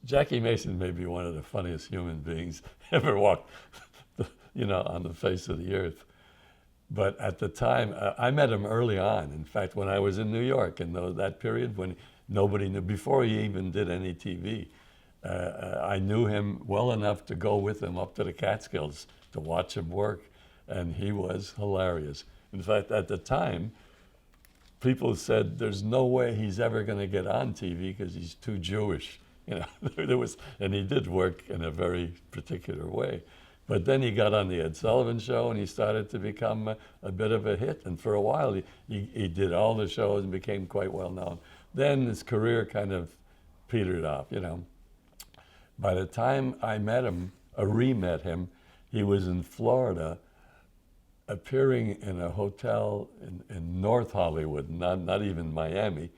Jackie Mason may be one of the funniest human beings ever walked, on the face of the earth. But at the time, I met him early on. In fact, when I was in New York in that period when nobody knew, before he even did any TV, I knew him well enough to go with him up to the Catskills to watch him work, and he was hilarious. In fact, at the time, people said there's no way he's ever going to get on TV because he's too Jewish. And he did work in a very particular way. But then he got on the Ed Sullivan Show, and he started to become a bit of a hit. And for a while, he did all the shows and became quite well known. Then his career kind of petered off. By the time I met him, re-met him, he was in Florida, appearing in a hotel in North Hollywood, not even Miami,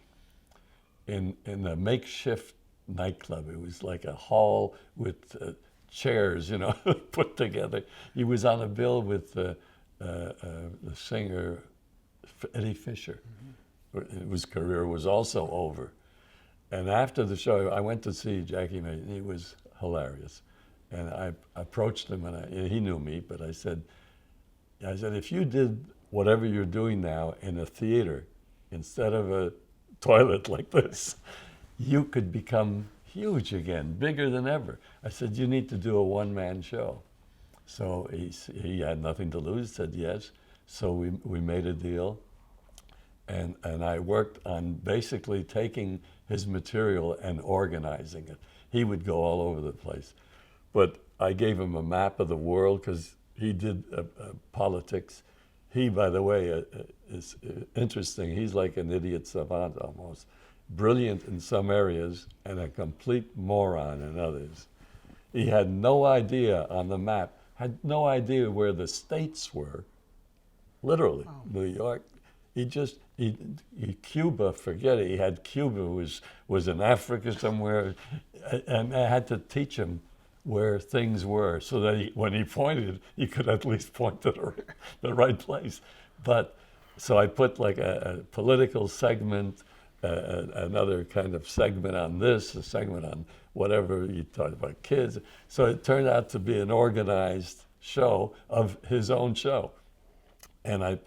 in a makeshift nightclub. It was like a hall with chairs, put together. He was on a bill with the singer Eddie Fisher. His career was also over. And after the show, I went to see Jackie Mason. He was hilarious. And I approached him, and he knew me, but I said, if you did whatever you're doing now in a theater instead of a toilet like this, you could become huge again, bigger than ever. I said, you need to do a one-man show. So he had nothing to lose, said yes. So we made a deal. And I worked on basically taking his material and organizing it. He would go all over the place. But I gave him a map of the world because he did politics. He, by the way, is interesting. He's like an idiot savant almost. Brilliant in some areas and a complete moron in others. He had no idea on the map, had no idea where the states were, literally. Oh. New York. Cuba, forget it. He had Cuba was in Africa somewhere, and I had to teach him where things were so that when he pointed, he could at least point to the right place. But so I put like a political segment, another kind of segment on this, a segment on whatever. You talked about kids. So it turned out to be an organized show of his own show, and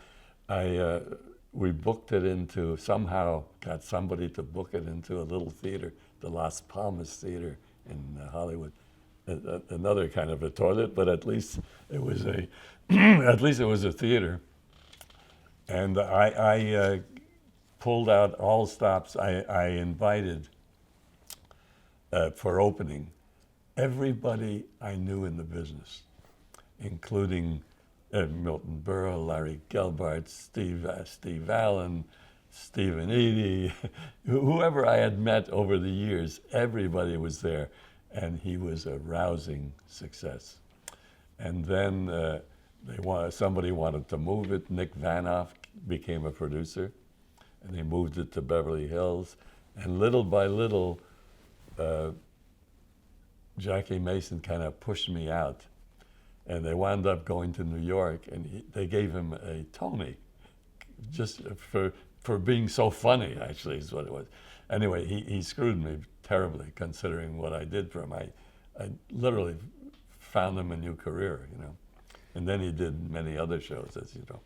we booked it into, somehow got somebody to book it into a little theater, the Las Palmas Theater in Hollywood. Another kind of a toilet, but at least it was a theater. And I pulled out all stops. I invited for opening everybody I knew in the business, including Milton Berle, Larry Gelbart, Steve Allen, Stephen Eady, whoever I had met over the years, everybody was there, and he was a rousing success. And then somebody wanted to move it. Nick Vanoff became a producer, and they moved it to Beverly Hills. And little by little, Jackie Mason kind of pushed me out. And they wound up going to New York, and they gave him a Tony, just for being so funny, actually, is what it was. Anyway, he screwed me terribly, considering what I did for him. I literally found him a new career, And then he did many other shows, as you know.